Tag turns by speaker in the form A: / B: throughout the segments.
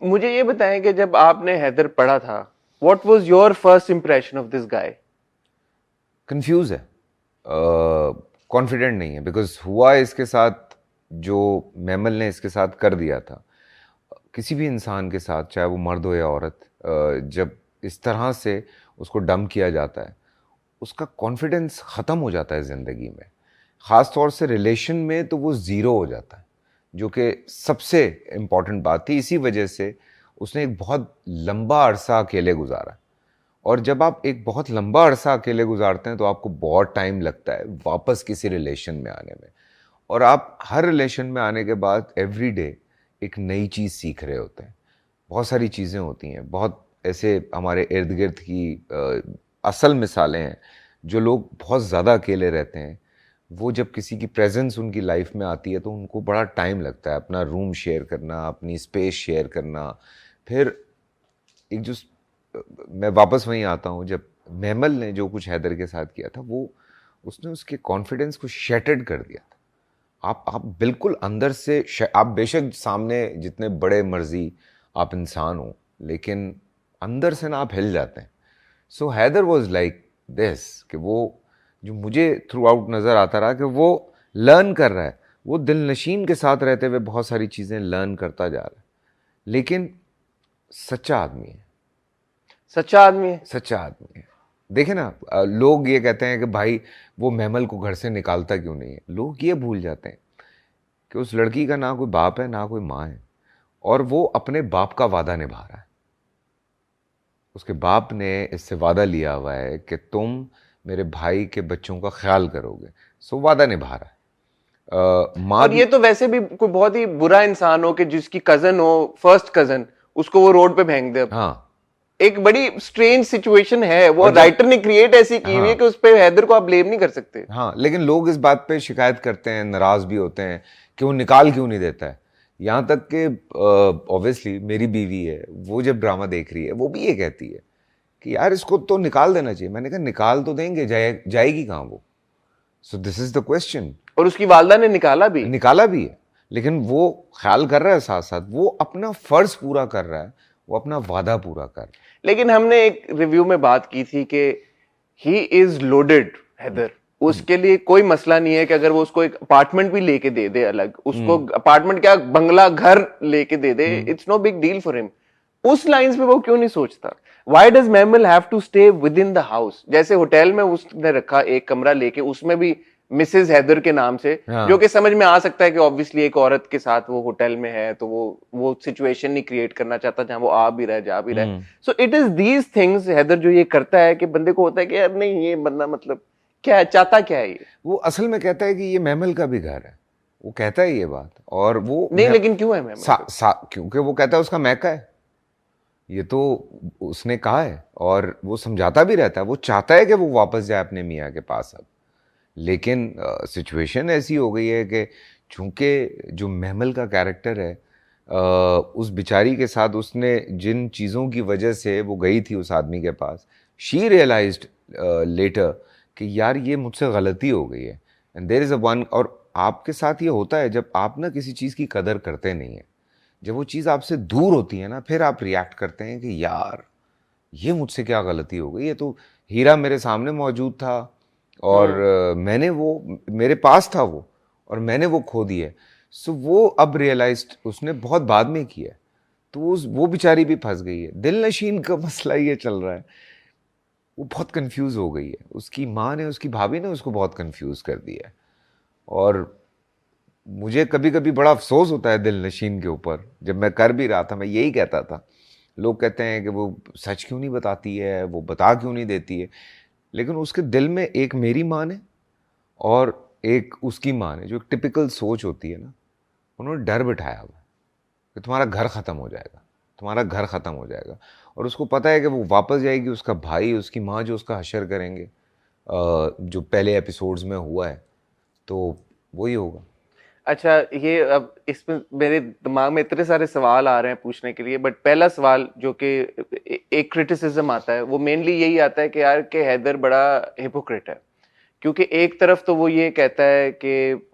A: मुझे ये बताएं कि जब आपने हैदर पढ़ा था, what was your first impression of this guy?
B: Confuse है, कॉन्फिडेंट नहीं है, बिकॉज हुआ इसके साथ जो मैमल ने इसके साथ कर दिया था किसी भी इंसान के साथ, चाहे वो मर्द हो या औरत, जब इस तरह से उसको डंप किया जाता है उसका कॉन्फिडेंस ख़त्म हो जाता है ज़िंदगी में। ख़ास तौर से रिलेशन में तो वो ज़ीरो हो जाता है, जो कि सबसे इम्पॉर्टेंट बात थी। इसी वजह से उसने एक बहुत लंबा अरसा अकेले गुजारा, और जब आप एक बहुत लंबा अरसा अकेले गुजारते हैं तो आपको बहुत टाइम लगता है वापस किसी रिलेशन में आने में। और आप हर रिलेशन में आने के बाद एवरी डे एक नई चीज़ सीख रहे होते हैं। बहुत सारी चीज़ें होती हैं, बहुत ऐसे हमारे इर्द गिर्द की असल मिसालें हैं। जो लोग बहुत ज़्यादा अकेले रहते हैं, वो जब किसी की प्रेजेंस उनकी लाइफ में आती है तो उनको बड़ा टाइम लगता है अपना रूम शेयर करना, अपनी स्पेस शेयर करना। फिर एक जो मैं वापस वहीं आता हूँ, जब मैमल ने जो कुछ हैदर के साथ किया था, वो उसने उसके कॉन्फिडेंस को शैटर्ड कर दिया था। आप बिल्कुल अंदर से आप बेशक सामने जितने बड़े मर्जी आप इंसान हो, लेकिन अंदर से ना आप हिल जाते हैं। सो हैदर वॉज लाइक दिस, कि वो जो मुझे थ्रू आउट नज़र आता रहा कि वो लर्न कर रहा है, वो दिल नशीन के साथ रहते हुए बहुत सारी चीज़ें लर्न करता जा रहा है, लेकिन सच्चा आदमी है।
A: सच्चा आदमी है।
B: सच्चा आदमी है। देखे ना, लोग ये कहते हैं कि भाई वो मैमल को घर से निकालता क्यों नहीं है। लोग ये भूल जाते हैं कि उस लड़की का ना कोई बाप है ना कोई माँ है, और वो अपने बाप का वादा निभा रहा है। उसके बाप ने इससे वादा लिया हुआ है कि तुम मेरे भाई के बच्चों का ख्याल करोगे। सो वादा निभा रहा है। माँ
A: और
B: भी।
A: ये तो वैसे भी कोई बहुत ही बुरा इंसान हो कि जिसकी कजन हो, फर्स्ट कजन, उसको वो रोड पे फेंक दे।
B: हाँ।
A: एक बड़ी स्ट्रेंज सिचुएशन है, वो
B: और जब
A: राइटर ने क्रिएट ऐसी की हुई है कि
B: हाँ
A: उस पे हैदर को आप ब्लेम नहीं कर सकते।
B: हाँ, लेकिन लोग इस बात पे शिकायत करते हैं, नाराज भी होते हैं कि वो निकाल क्यों नहीं देता है। यहाँ तक कि ऑब्वियसली मेरी बीवी है, वो जब ड्रामा देख रही है वो भी ये कहती है कि यार इसको तो निकाल देना चाहिए। मैंने कहा निकाल तो देंगे, जाएगी कहाँ वो। So this is the question.
A: और उसकी वालदा ने निकाला भी।
B: निकाला भी है, लेकिन वो ख्याल कर रहा है, साथ साथ वो अपना फर्ज पूरा कर रहा है, वो अपना वादा पूरा कर रहा है।
A: लेकिन हमने एक रिव्यू में बात की थी कि ही इज लोडेड, हैदर। उसके लिए कोई मसला नहीं है कि अगर वो उसको एक अपार्टमेंट भी लेके दे दे, अलग उसको अपार्टमेंट क्या बंगला घर लेके दे दे, it's no big deal for him. उस लाइंस पे वो क्यों नहीं सोचता? Why does mammal have to stay within the house? जैसे होटल में उसने रखा एक कमरा लेके, उसमें भी मिसेस हैदर के नाम से, जो
B: हाँ।
A: कि समझ में आ सकता है कि ऑब्वियसली एक औरत के साथ वो होटल में है, तो वो सिचुएशन नहीं क्रिएट करना चाहता जहां वो आ भी रहा है, जा भी रहा है। So it is these things Haider जो ये करता है कि बंदे को होता है कि यार नहीं, ये बंदा मतलब क्या है, चाहता क्या है ये?
B: वो असल में कहता है कि ये मैमल का भी घर है, वो कहता है ये बात। और वो
A: नहीं, लेकिन क्यों है मैमल का?
B: क्योंकि वो कहता है उसका मैका है, ये तो उसने कहा है, और वो समझाता भी रहता है। वो चाहता है कि वो वापस जाए अपने मियाँ के पास अब, लेकिन सिचुएशन ऐसी हो गई है कि चूंकि जो महमल का कैरेक्टर है, उस बिचारी के साथ उसने जिन चीज़ों की वजह से वो गई थी उस आदमी के पास, शी रियलाइज्ड लेटर कि यार ये मुझसे गलती हो गई है। And there is a one. और आपके साथ ये होता है जब आप ना किसी चीज़ की कदर करते नहीं हैं, जब वो चीज़ आपसे दूर होती है ना, फिर आप रिएक्ट करते हैं कि यार ये मुझसे क्या गलती हो गई, ये तो हीरा मेरे सामने मौजूद था, और मैंने वो, मेरे पास था वो, और मैंने वो खो दिया। सो वो अब रियलाइज्ड उसने बहुत बाद में किया, तो वो बेचारी भी फंस गई है। दिल नशीन का मसला ये चल रहा है, वो बहुत कंफ्यूज हो गई है। उसकी माँ ने, उसकी भाभी ने उसको बहुत कंफ्यूज कर दिया है। और मुझे कभी कभी बड़ा अफसोस होता है दिल नशीन के ऊपर। जब मैं कर भी रहा था मैं यही कहता था, लोग कहते हैं कि वो सच क्यों नहीं बताती है, वो बता क्यों नहीं देती है। लेकिन उसके दिल में एक मेरी माँ ने और एक उसकी माँ ने, जो एक टिपिकल सोच होती है ना, उन्होंने डर बिठाया हुआ है कि तुम्हारा घर ख़त्म हो जाएगा, तुम्हारा घर ख़त्म हो जाएगा। और उसको पता है कि वो वापस जाएगी, उसका भाई उसकी माँ जो उसका हशर करेंगे, जो पहले एपिसोड्स में हुआ है, तो वही होगा।
A: अच्छा, ये अब इसमें मेरे दिमाग में इतने सारे सवाल आ रहे हैं पूछने के लिए, बट पहला सवाल जो कि एक क्रिटिसिज्म आता है, वो मेनली यही आता है कि यार के हैदर बड़ा हिपोक्रेट है। क्योंकि एक तरफ तो वो ये कहता है कि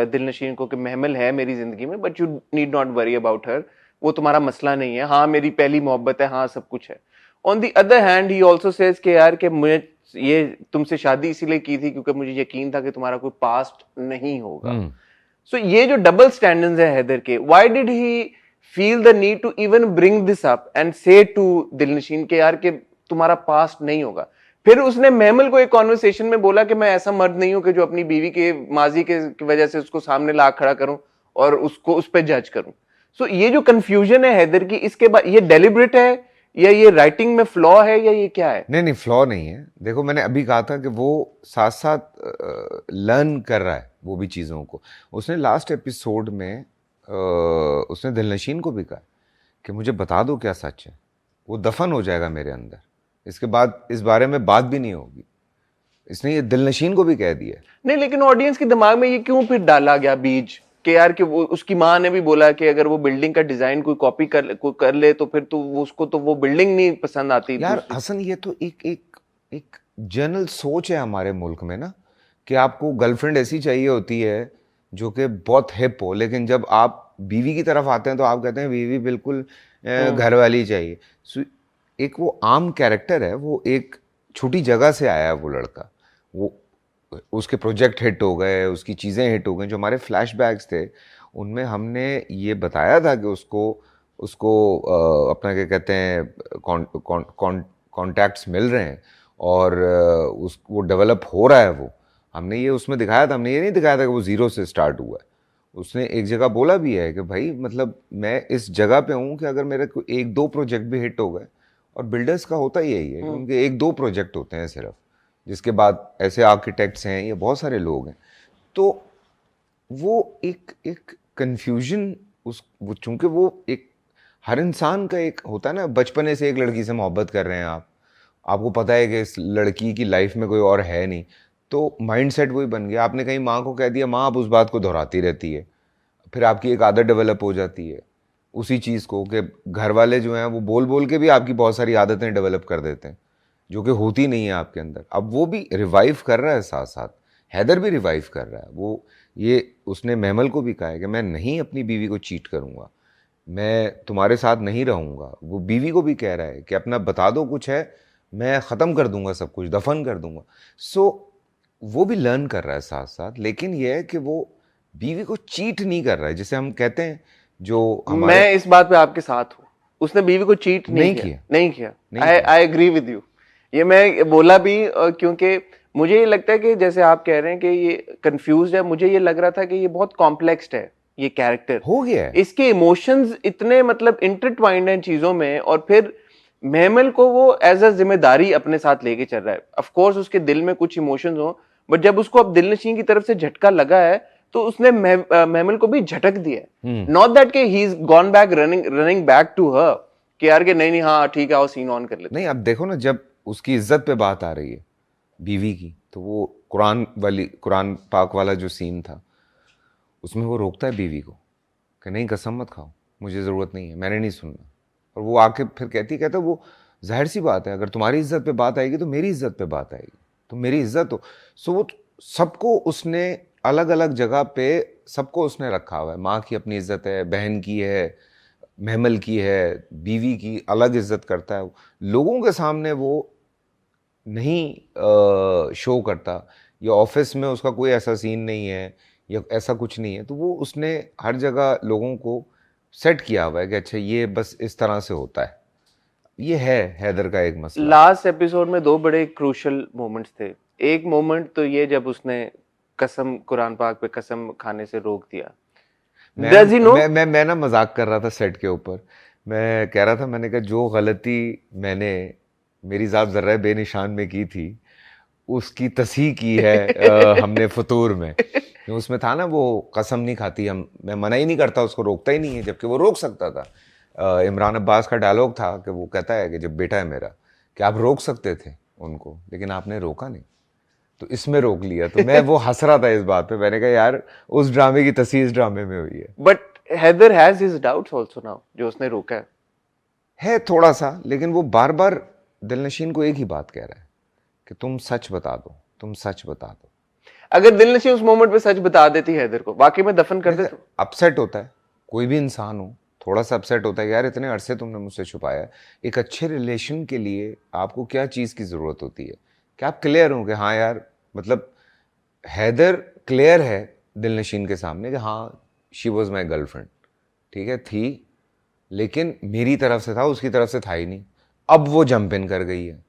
A: दिलनशीन को कि महमल है मेरी जिंदगी में, but you need not worry about her. वो तुम्हारा मसला नहीं है, हाँ मेरी पहली मोहब्बत है, हाँ सब कुछ है। On the other hand he also says कि यार कि मुझे ये तुमसे शादी इसीलिए की थी क्योंकि मुझे यकीन था कि तुम्हारा कोई पास्ट नहीं होगा। सो ये जो डबल स्टैंडर्ड्स है हैदर के, why did he feel the need to even bring this up and say to Dilnasheen के यार कि तुम्हारा पास्ट नहीं होगा। फिर उसने महमल को एक कॉन्वर्सेशन में बोला कि मैं ऐसा मर्द नहीं हूं कि जो अपनी बीवी के माजी के की वजह से उसको सामने ला खड़ा करूं और उसको उस पर जज करूं। सो ये जो कंफ्यूजन है हैदर की, इसके बाद ये डेलिब्रेट है या ये राइटिंग में फ्लॉ है या ये क्या है?
B: नहीं नहीं, फ्लॉ नहीं है। देखो मैंने अभी कहा था कि वो साथ साथ लर्न कर रहा है वो भी चीज़ों को। उसने लास्ट एपिसोड में उसने दिलनशीन को भी कहा कि मुझे बता दो क्या सच है, वो दफन हो जाएगा मेरे अंदर, इसके बाद इस बारे में बात भी नहीं होगी। इसने ये दिलनशीन को भी कह दिया।
A: नहीं, लेकिन ऑडियंस के दिमाग में ये क्यों फिर डाला गया बीज कि यार कि वो उसकी माँ ने भी बोला कि अगर वो बिल्डिंग का डिजाइन कोई कॉपी कर ले तो फिर तो उसको तो वो बिल्डिंग नहीं पसंद आती।
B: यार हसन, ये तो एक जनरल सोच है हमारे मुल्क में ना, कि आपको गर्लफ्रेंड ऐसी चाहिए होती है जो कि बहुत हिप हो, लेकिन जब आप बीवी की तरफ आते हैं तो आप कहते हैं बीवी बिल्कुल घर वाली चाहिए। एक वो आम कैरेक्टर है, वो एक छोटी जगह से आया है वो लड़का, वो उसके प्रोजेक्ट हिट हो गए, उसकी चीज़ें हिट हो गई। जो हमारे फ्लैशबैक्स थे उनमें हमने ये बताया था कि उसको उसको अपना क्या कहते हैं कॉन्टैक्ट्स मिल रहे हैं और वो डेवलप हो रहा है। वो हमने ये उसमें दिखाया था, हमने ये नहीं दिखाया था कि वो ज़ीरो से स्टार्ट हुआ है। उसने एक जगह बोला भी है कि भाई मतलब मैं इस जगह पे हूँ कि अगर मेरे को एक दो प्रोजेक्ट भी हिट हो गए, और बिल्डर्स का होता ही यही है क्योंकि एक दो प्रोजेक्ट होते हैं सिर्फ, जिसके बाद ऐसे आर्किटेक्ट्स हैं, ये बहुत सारे लोग हैं, तो वो एक कन्फ्यूजन वो चूंकि वो एक हर इंसान का एक होता है ना, बचपने से एक लड़की से मोहब्बत कर रहे हैं आपको पता है कि इस लड़की की लाइफ में कोई और है नहीं, तो माइंडसेट वही बन गया। आपने कहीं माँ को कह दिया, माँ आप उस बात को दोहराती रहती है, फिर आपकी एक आदत डेवलप हो जाती है उसी चीज़ को, कि घर वाले जो हैं वो बोल बोल के भी आपकी बहुत सारी आदतें डेवलप कर देते हैं जो कि होती नहीं है आपके अंदर। अब वो भी रिवाइव कर रहा है, साथ साथ हैदर भी रिवाइव कर रहा है। वो ये उसने महमल को भी कहा है कि मैं नहीं अपनी बीवी को चीट करूँगा, मैं तुम्हारे साथ नहीं रहूँगा। वो बीवी को भी कह रहा है कि अपना बता दो कुछ है, मैं ख़त्म कर दूंगा सब कुछ, दफन कर दूंगा। सो वो भी लर्न कर रहा है साथ साथ, लेकिन यह है कि वो बीवी को चीट नहीं कर रहा है, जिसे हम कहते हैं जो हमारे।
A: मैं इस बात पे आपके साथ हूँ, उसने बीवी को चीट नहीं किया। I agree with you. ये मैं बोला भी क्योंकि मुझे ये लगता है कि जैसे आप कह रहे हैं कि ये कंफ्यूज है, मुझे ये लग रहा था कि ये बहुत कॉम्प्लेक्स है ये कैरेक्टर
B: हो गया है।
A: इसके इमोशंस इतने मतलब इंटरट्वाइंड हैं चीजों में, और फिर महमल को वो एज अ जिम्मेदारी अपने साथ लेके चल रहा है। ऑफ कोर्स उसके दिल में कुछ इमोशंस हो, बट जब उसको अब दिलनशीन की तरफ से झटका लगा है तो उसने महमल को भी झटक दिया। नॉट दैट के he is gone back running back to her कि यार के नहीं हाँ ठीक है आओ सीन ऑन कर लेते।
B: नहीं, अब देखो ना, जब उसकी इज्जत पे बात आ रही है बीवी की, तो वो कुरान पाक वाला जो सीन था उसमें वो रोकता है बीवी को कि नहीं कसम मत खाओ, मुझे ज़रूरत नहीं है, मैंने नहीं सुनना। और वो आके फिर कहता वो जाहिर सी बात है, अगर तुम्हारी इज्जत पे बात आएगी तो मेरी इज्जत पे बात आएगी, तो मेरी इज्जत हो। सो वो सबको उसने अलग अलग जगह पे सबको उसने रखा हुआ है। माँ की अपनी इज्जत है, बहन की है, महमल की है, बीवी की अलग इज्जत करता है। लोगों के सामने वो नहीं शो करता, या ऑफिस में उसका कोई ऐसा सीन नहीं है या ऐसा कुछ नहीं है, तो वो उसने हर जगह लोगों को सेट किया हुआ है कि अच्छा ये बस इस तरह से होता है। ये है हैदर का एक मसला।
A: लास्ट एपिसोड में दो बड़े क्रूशल मोमेंट्स थे। एक मोमेंट तो ये जब उसने कसम कुरान पाक पे कसम खाने से रोक दिया।
B: मैं ना मजाक कर रहा था सेट के ऊपर, मैं कह रहा था, मैंने कहा जो गलती मैंने मेरी ज़ात ज़र्रा बेनिशान में की थी उसकी तस्हीह की है हमने फतूर में। उसमें था ना वो कसम नहीं खाती, मैं मना ही नहीं करता, उसको रोकता ही नहीं है, जबकि वो रोक सकता था। इमरान अब्बास का डायलॉग था कि वो कहता है कि जब बेटा है मेरा, कि आप रोक सकते थे उनको लेकिन आपने रोका नहीं, तो इसमें रोक लिया। तो मैं वो हंस रहा था इस बात पे, मैंने कहा यार उस ड्रामे की तस्वीर इस ड्रामे में हुई है।
A: But Haider has his doubts also now, जो उसने रोका
B: है थोड़ा सा, लेकिन वो बार बार दिलनशीन को एक ही बात कह रहा है कि तुम सच बता दो, तुम सच बता दो।
A: अगर दिलनशीन उस मोमेंट पे सच बता देती हैदर को, वाकई में दफन कर दे तो
B: अपसेट होता है, कोई भी इंसान हो, थोड़ा सा अपसेट होता है यार इतने अरसे तुमने मुझसे छुपाया। एक अच्छे रिलेशन के लिए आपको क्या चीज़ की ज़रूरत होती है कि आप क्लियर हो कि हाँ यार, मतलब हैदर क्लियर है दिलनशीन के सामने कि हाँ शी वॉज माई गर्लफ्रेंड, ठीक है थी, लेकिन मेरी तरफ से था, उसकी तरफ से था ही नहीं। अब वो जंप इन कर गई है,